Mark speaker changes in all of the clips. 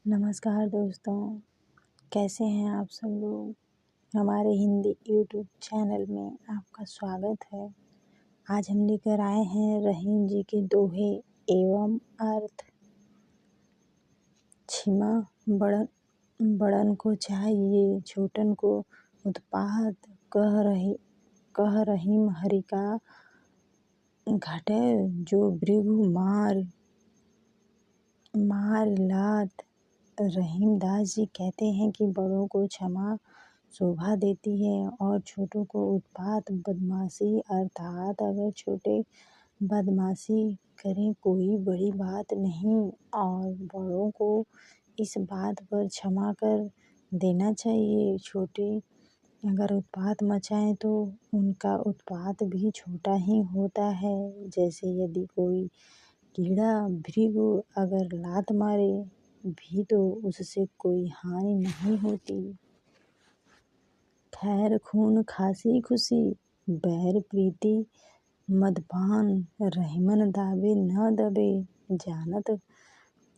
Speaker 1: नमस्कार दोस्तों, कैसे हैं आप सब लोग। हमारे हिंदी यूट्यूब चैनल में आपका स्वागत है। आज हम लेकर आए हैं रहीम जी के दोहे एवं अर्थ। क्षमा बड़न को चाहिए, छोटन को उत्पात। कह रहीम हरि का घटे, जो भृगु मार लात। रहीम दास जी कहते हैं कि बड़ों को क्षमा शोभा देती है और छोटों को उत्पात बदमाशी। अर्थात अगर छोटे बदमाशी करें कोई बड़ी बात नहीं और बड़ों को इस बात पर क्षमा कर देना चाहिए। छोटे अगर उत्पात मचाएं तो उनका उत्पात भी छोटा ही होता है। जैसे यदि कोई कीड़ा भृगु अगर लात मारे भी तो उससे कोई हानि नहीं होती। खैर खून खासी खुशी, बैर प्रीति मदपान। रहीमन दावे न दबे, जानत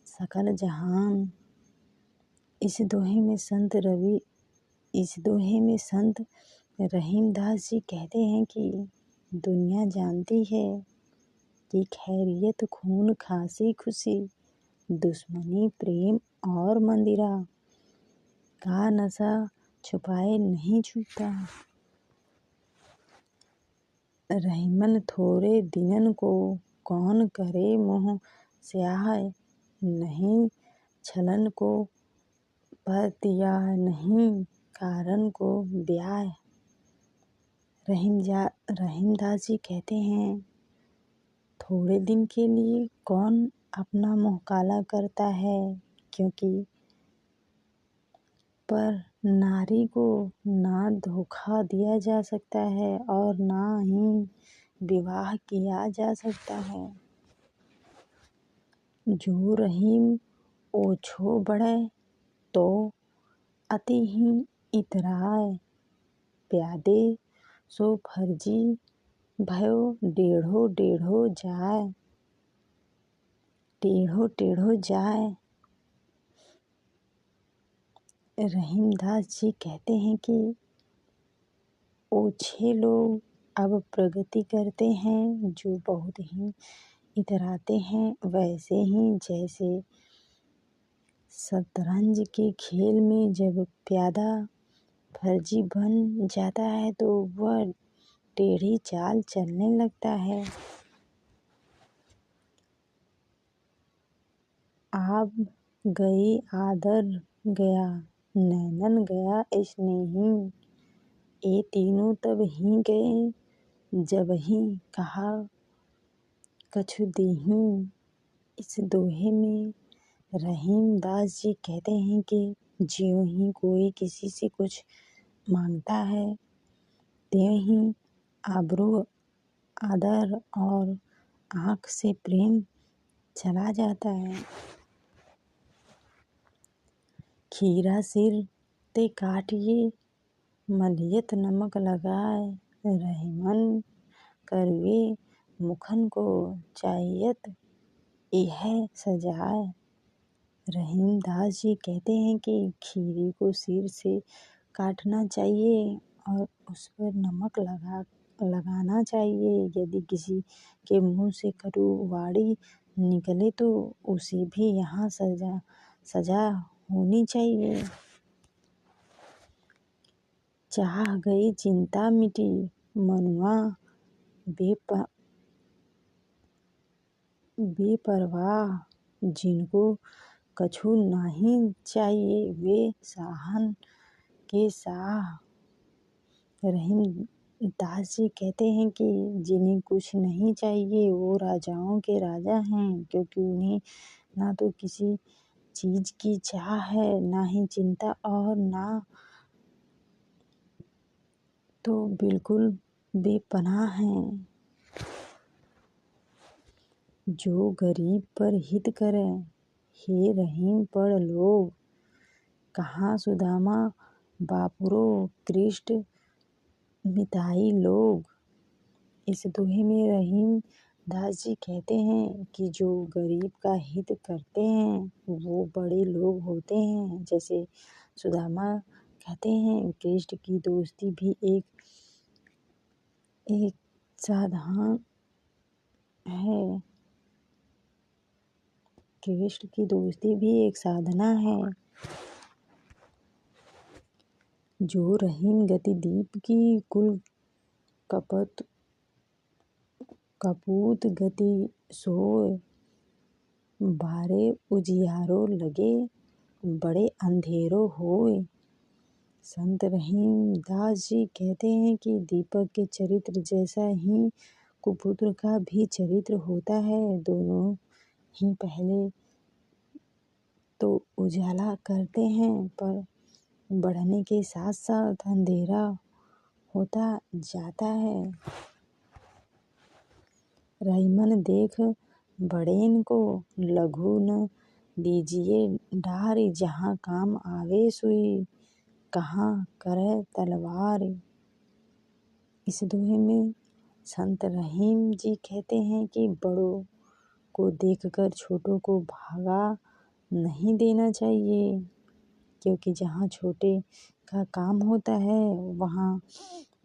Speaker 1: सकल जहान। इस दोहे में संत रहीम दास जी कहते हैं कि दुनिया जानती है कि खैरियत खून खासी खुशी, दुश्मनी प्रेम और मंदिरा का नशा छुपाए नहीं छूटा। रहीमन थोड़े दिनन को कौन करे मोह स्याह। नहीं छलन को परतिया, नहीं कारण को ब्याह। रहीम दास जी कहते हैं थोड़े दिन के लिए कौन अपना मुँह काला करता है, क्योंकि पर नारी को ना धोखा दिया जा सकता है और ना ही विवाह किया जा सकता है। जो रहीम ओछो बढ़े तो अति ही इतराय। प्यादे सो फर्जी भयो टेढ़ो जाए। रहीम दास जी कहते हैं कि ओछे लोग अब प्रगति करते हैं, जो बहुत ही इतराते हैं। वैसे ही जैसे शतरंज के खेल में जब प्यादा फर्जी बन जाता है तो वह टेढ़ी चाल चलने लगता है। आप गई आदर गया, नैनन गया स्नेही। ये तीनों तब ही गए जब ही कहा कछु देही। इस दोहे में रहीम दास जी कहते हैं कि ज्यों ही कोई किसी से कुछ मांगता है त्यों ही आबरू आदर और आँख से प्रेम चला जाता है। खीरा सिर ते काटिए, मलियत नमक लगाए। रहीमन करुए मुखन को चाहियत यह सजाए। रहीम दास जी कहते हैं कि खीरे को सिर से काटना चाहिए और उस पर नमक लगाना चाहिए। यदि किसी के मुंह से कटु वाणी निकले तो उसे भी यहाँ सजा होनी चाहिए। चाह गई चिंता मिटी, मनुआ बेपरवाह। जिनको कछु नहीं चाहिए वे साहन के साह। रहीम दास जी कहते हैं कि जिन्हें कुछ नहीं चाहिए वो राजाओं के राजा हैं, क्योंकि उन्हें ना तो किसी चीज की चाह है, ना ही चिंता और ना तो बिल्कुल बेपनाह हैं। जो गरीब पर हित करे, हे रहीम पढ़ लोग। कहाँ सुदामा बापुरो, कृष्ण मिताई लोग। इस दोहे में रहीम दास जी कहते हैं कि जो गरीब का हित करते हैं वो बड़े लोग होते हैं। जैसे सुदामा कहते हैं कृष्ण की दोस्ती भी एक साधना है। कृष्ण की दोस्ती भी एक साधना है। जो रहीम गति दीप की कुल कपूत गति सोए, बारे उजियारो लगे बड़े अंधेरो होए। संत रहीम दास जी कहते हैं कि दीपक के चरित्र जैसा ही कुपुत्र का भी चरित्र होता है। दोनों ही पहले तो उजाला करते हैं पर बढ़ने के साथ साथ अंधेरा होता जाता है। रहीमन देख बड़ेन को लघु न लीजिए डार, जहाँ काम आवे सुई कहाँ करे तलवार। इस दोहे में संत रहीम जी कहते हैं कि बड़ों को देखकर छोटों को भागा नहीं देना चाहिए, क्योंकि जहाँ छोटे का काम होता है वहाँ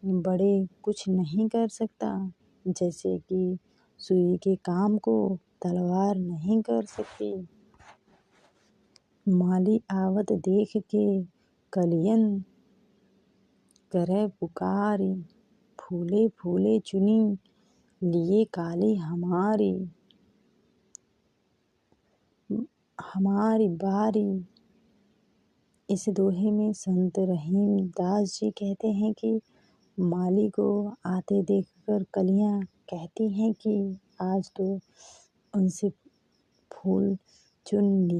Speaker 1: बड़े कुछ नहीं कर सकता। जैसे कि सुई के काम को तलवार नहीं कर सकती। माली आवत देख के कलियन करे पुकारी, फूले फूले चुनी लिए काली हमारी बारी। इस दोहे में संत रहीम दास जी कहते हैं कि माली को आते देखकर कलियां कहती हैं कि आज तो उनसे फूल चुन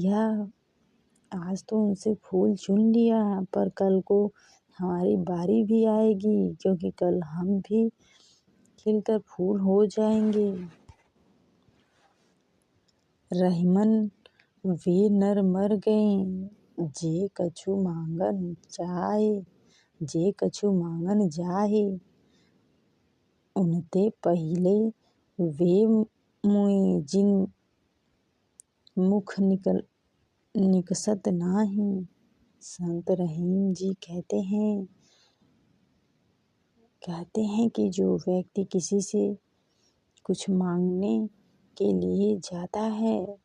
Speaker 1: लिया पर कल को हमारी बारी भी आएगी, क्योंकि कल हम भी खिलकर फूल हो जाएंगे। रहीमन वे नर मर गए जे कछु मांगन जाए, उनते पहिले वे मुए जिन मुख निकसत नाही। संत रहीम जी कहते हैं कि जो व्यक्ति किसी से कुछ मांगने के लिए जाता है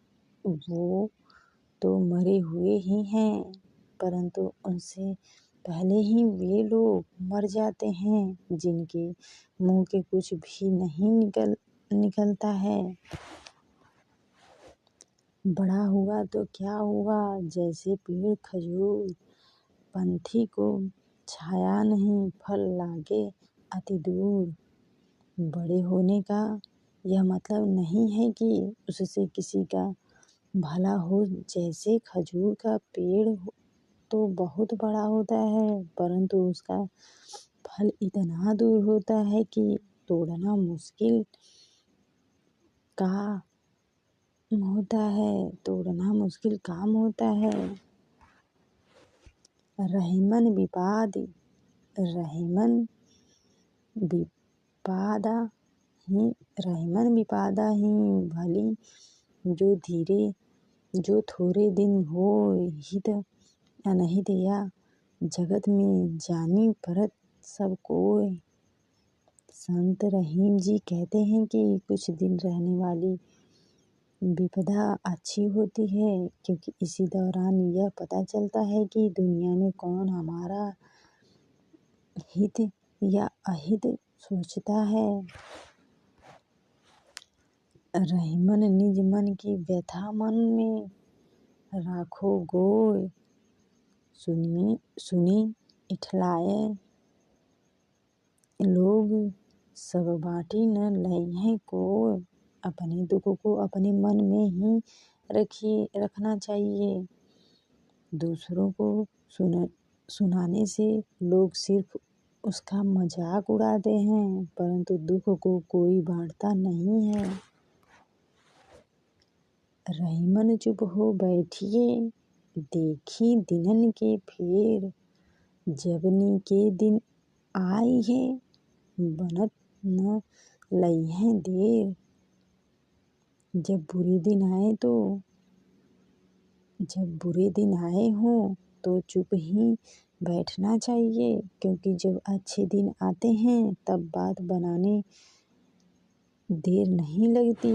Speaker 1: वो तो मरे हुए ही हैं, परंतु उनसे पहले ही वे लोग मर जाते हैं जिनके मुंह के कुछ भी नहीं निकलता है। बड़ा हुआ तो क्या हुआ, जैसे पेड़ खजूर पंथी को छाया नहीं, फल लागे अति दूर। बड़े होने का यह मतलब नहीं है कि उससे किसी का भला हो। जैसे खजूर का पेड़ तो बहुत बड़ा होता है, परंतु उसका फल इतना दूर होता है कि तोड़ना मुश्किल काम होता है। रहीमन विपादा ही भली, जो थोरे दिन होय हित अनहित, या जगत में जानी परत सब कोय। संत रहीम जी कहते हैं कि कुछ दिन रहने वाली विपदा अच्छी होती है, क्योंकि इसी दौरान यह पता चलता है कि दुनिया में कौन हमारा हित या अहित सोचता है। रहीमन निज मन की व्यथा मन में राखो गोय, सुनी इठलाए लोग सब बाटी न लइहें कोय। अपने दुख को अपने मन में ही रखना चाहिए। दूसरों को सुनाने से लोग सिर्फ उसका मजाक उड़ाते हैं, परंतु दुख को कोई बांटता नहीं है। रहीमन चुप हो बैठिए देखी दिनन के फेर, जवनी के दिन आई है बनत न लइहें देर। जब बुरे दिन आए हों तो चुप ही बैठना चाहिए, क्योंकि जब अच्छे दिन आते हैं तब बात बनाने देर नहीं लगती।